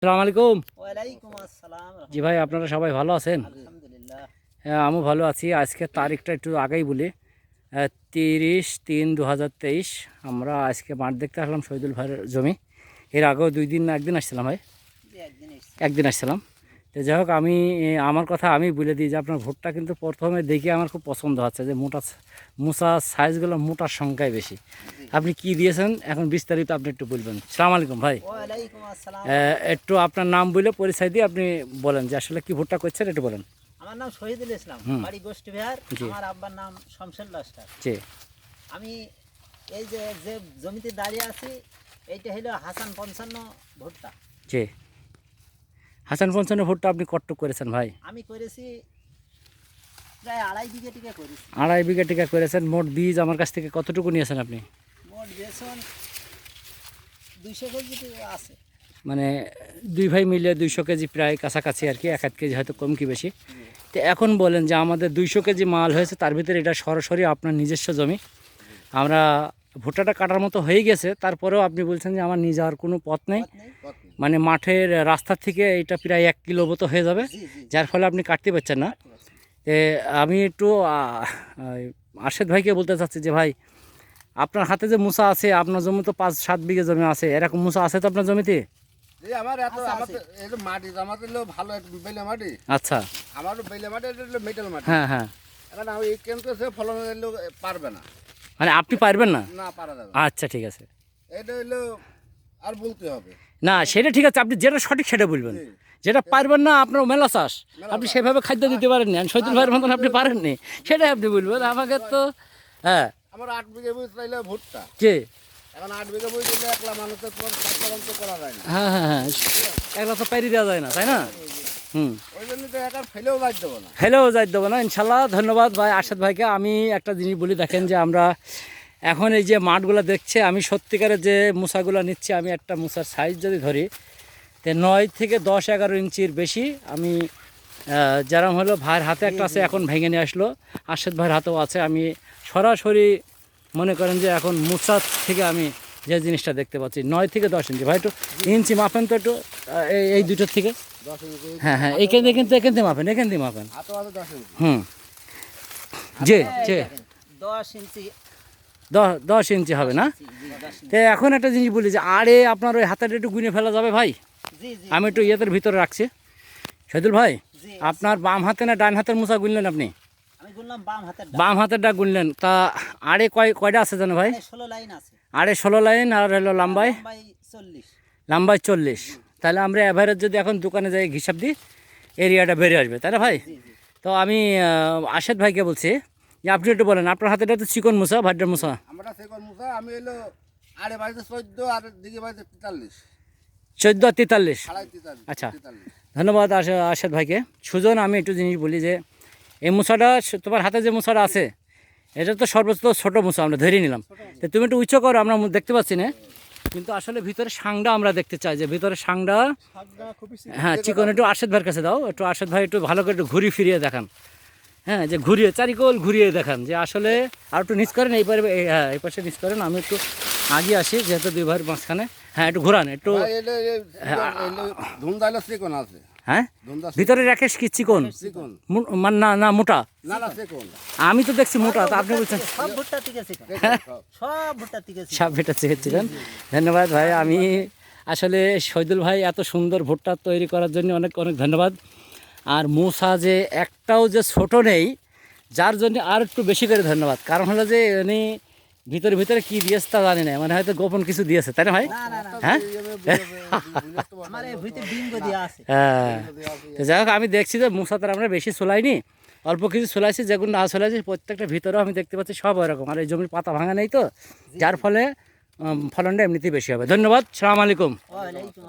আসসালামু আলাইকুম। ওয়ালাইকুম আসসালাম। জি ভাই, আপনারা সবাই ভালো আছেন? আলহামদুলিল্লাহ। হ্যাঁ, আমিও ভালো আছি। আজকে তারিখটা একটু আগেই বলি, 30/3/2023। আমরা আজকে মাঠ দেখতে আসলাম শহীদুল ভাইয়ের জমি। এর আগেও 2 দিন না একদিন আসছিলাম ভাই, জি একদিন এসেছি। একদিন আসছিলাম। তো যাই হোক, আমার কথা আমি বলে দিই যে আপনার ভোটটা কিন্তু প্রথমে দেখে আমার খুব পছন্দ হচ্ছে যে মোটা সাইজগুলো মোটার সংখ্যায় বেশি। জি। আপনি কি দিয়েছেন এখন বিস্তারিত আপনি একটু বলবেন। আসসালামু আলাইকুম ভাই। ওয়ালাইকুম আসসালাম। একটু আপনার নাম বলে পরিচয় দিয়ে আপনি বলেন যে আসলে কি ভোটটা করছেন একটু বলেন। আমার নাম শহীদুল ইসলাম, হুম। বাড়ি গোষ্ঠী বিহার। জি। আমার আব্বার নাম শমশের লস্কর। জি আমি এই যে যে জমিতে দাঁড়িয়ে আছি, এইটা হলো হাসান 55 ভুট্টা। জি হাসান পঞ্চান্ন ভোটটা আপনি কট্টক করেছেন ভাই? আমি করেছি প্রায় 2.5 বিঘা টিকা করেছি। 2.5 বিঘা টিকা করেছেন। মোট বীজ আমার কাছ থেকে কতটুকু নিয়েছেন আপনি? মোট বেতন 200 কেজি আছে। মানে দুই ভাই মিলে 200 কেজি প্রায় কাছাকাছি আর কি, 1 কেজি হয়তো কম কি বেশি। তো এখন বলেন যে আমাদের 200 কেজি মাল হয়েছে, তার ভিতরে এটা সরাসরি আপনার নিজস্ব জমি। আমরা ভুট্টাটা কাটার মতো হয়ে গেছে, তারপরেও আপনি বলছেন যে আমার নিয়ে যাওয়ার কোনো পথ নেই। পথ নেই। মানে মাঠের রাস্তা থেকে এটা প্রায় 1 কিলো মতো হয়ে যাবে, জি জি। যার ফলে আপনি কাটতে পারছেন না। কাটতে পারছি। এ আমি একটু আরশেদ ভাইকে বলতে চাচ্ছি যে ভাই, আপনার হাতে যে মুসা আছে, আপনার জমি তো 5-7 বিঘা জমি আছে, এরকম মুসা আছে তো আপনার জমিতে? এই আমার এত আচ্ছা, আমার আছে। তো এই যে মাটি আমাদের হলো ভালো একটু বেলে মাটি। আচ্ছা। আমারও বেলে মাটি, এটা হলো মেটাল মাটি। হ্যাঁ হ্যাঁ। এখন আমি এই কেন্দ্র সে ফলন হলো পারবে না, মানে আপনি পারবেন না? না পারা যাবে না। আচ্ছা ঠিক আছে। এটা হলো আর বলতে হবে। না সেটা ঠিক আছে, আপনি যেটা সঠিক সেটা বলবেন। জি। যেটা পারবেন না, আপনার মেলা চাষ, মেলা আপনি চাষ। সেভাবে খাদ্য দিতে পারেননি, আর শহীদুল ভাইয়ের মতন আপনি পারেননি, সেটাই আপনি বলবেন আমাকে তো। হ্যাঁ। আমার 8 বিঘা বই চাইলে ভুট্টা, কে? এখন 8 বিঘা বই দিলে একলা মানুষের পর চাষ তো করা যায় না। হ্যাঁ হ্যাঁ হ্যাঁ, একলা তো পাইরি দেওয়া যায় না, তাই না? হুম। ওই জন্য তো একার ফেলেও বাদ দেবো না। হ্যালো, যাই দেবো না ইনশাল্লাহ। ধন্যবাদ ভাই আরশাদ ভাইকে। আমি একটা জিনিস বলি, দেখেন যে আমরা এখন এই যে মাঠগুলো দেখছে, আমি সত্যিকারের যে মুসাগুলো নিচ্ছি, আমি একটা মুসার সাইজ যদি ধরি, তো 9 থেকে 10-11 ইঞ্চির বেশি আমি যেরকম হলো ভাইয়ের হাতে একটা আছে, এখন ভেঙে নিয়ে আসলো, আরশাদ ভাইয়ের হাতেও আছে। আমি সরাসরি মনে করেন যে এখন মুসার থেকে আমি যে জিনিসটা দেখতে পাচ্ছি 9 থেকে 10 ইঞ্চি। ভাই একটু ইঞ্চি মাপেন তো একটু, এই দুটোর থেকে। 10 ইঞ্চি হ্যাঁ হ্যাঁ, এইখান থেকে কিন্তু এখান থেকে মাপেন, এখান থেকে মাপেন। হাতও আছে 10 ইঞ্চি। হুম। জি এই জি। দেখেন, 10 ইঞ্চি। 10 ইঞ্চি হবে না? জি, 10 ইঞ্চি। তো এখন একটা জিনিস বলি যে আরে আপনার ওই হাতের একটু গুনে ফেলা যাবে ভাই? জি জি। আমি একটু ইয়েদের ভিতরে রাখছি। শহীদুল ভাই, জি, আপনার বাম হাতে না ডান হাতের মুসা গুনলেন আপনি? আমি বললাম বাম হাতের ডান। বাম হাতের ডাক গুনলেন, তা আড়ে কয়টা আছে জানো ভাই? 16 লাইন আছে। আড়ে 16 লাইন, আর হলো লম্বায় লম্বাই 40। 40। তাহলে আমরা অ্যাভারেজ যদি এখন দোকানে যাই হিসাব দিই, এরিয়াটা বেড়ে আসবে, তাই না ভাই? জি জি। তো আমি আরশাদ ভাইকে বলছি যে আপনি একটু বলেন, আপনার হাতেটা তো চিকন মুসা, ভাড্ডার মুসা। আমরা সেকর মুসা, আমি হলো আড়ে বাড়িতে 14 আর দিকে বাড়িতে 43, 14 আর 43। সাড়ে 43। আচ্ছা। 43। ধন্যবাদ আরশাদ ভাইকে। সুজন, আমি একটু জিনিস বলি যে এই মুসাটা, তোমার হাতে যে মুসাটা আছে, এটা তো সর্বোচ্চ ছোটো মুসা, আমরা ধরে নিলাম। তো তুমি একটু উচ্চ করো, আমরা দেখতে পাচ্ছি না, কিন্তু আসলে ভিতরে সাংটা আমরা দেখতে চাই, যে ভিতরে সাংটা। হ্যাঁ, চিকন একটু আরশাদ ভাইয়ের কাছে দাও, একটু আরশাদ ভাই একটু ভালো করে একটু ঘুরিয়ে ফিরিয়ে দেখান। হ্যাঁ, যে ঘুরিয়ে চারিকোল ঘুরিয়ে দেখান যে আসলে, আর একটু নিচ করেন, হ্যাঁ এই পাশে নিচ করেন, আমি একটু আগে আসি যেহেতু দুই ভাইয়ের মাঝখানে। হ্যাঁ, একটু ঘুরান একটু। ভাই এলো ধুন্দা হলো চিকন আছে। হ্যাঁ, ধুন্দা ভিতরে রাকেশ কি চিকন? চিকন মানে না না মোটা? না না চিকন। আমি তো দেখছি মোটা, তা আপনি বলছেন সব ভুট্টা থেকে শিখা। সব ভুট্টা থেকে শিখা। সাপ ভেটা চেয়েছিলেন। ধন্যবাদ ভাই। আমি আসলে শহীদুল ভাই এত সুন্দর ভুট্টা তৈরি করার জন্য অনেক অনেক ধন্যবাদ। আর মুসা যে একটাও যে ছোট নেই, যার জন্য আর একটু বেশি করে ধন্যবাদ। কারণ হলো যে উনি ভিতরে ভিতরে কি দিয়েছে তা জানি না, মানে হয়তো গোপন কিছু দিয়েছে, তাই না ভাই? না না না, হ্যাঁ আমার এই ভুইতে বিঙ্গো দেওয়া আছে। হ্যাঁ। তো যাই হোক, আমি দেখছি যে মুসাতে আমরা বেশি সোলাইনি, অল্প কিছু সোলাইছি, যেগুলো না সোলাইছি প্রত্যেকটা ভিতরেও আমি দেখতে পাচ্ছি সব ওরকম। আর এই জমির পাতা ভাঙা নেই তো, যার ফলে ফলনটা এমনিতেই বেশি হবে। ধন্যবাদ। সালাম আলাইকুম। ওয়ালাইকুম আসসালাম।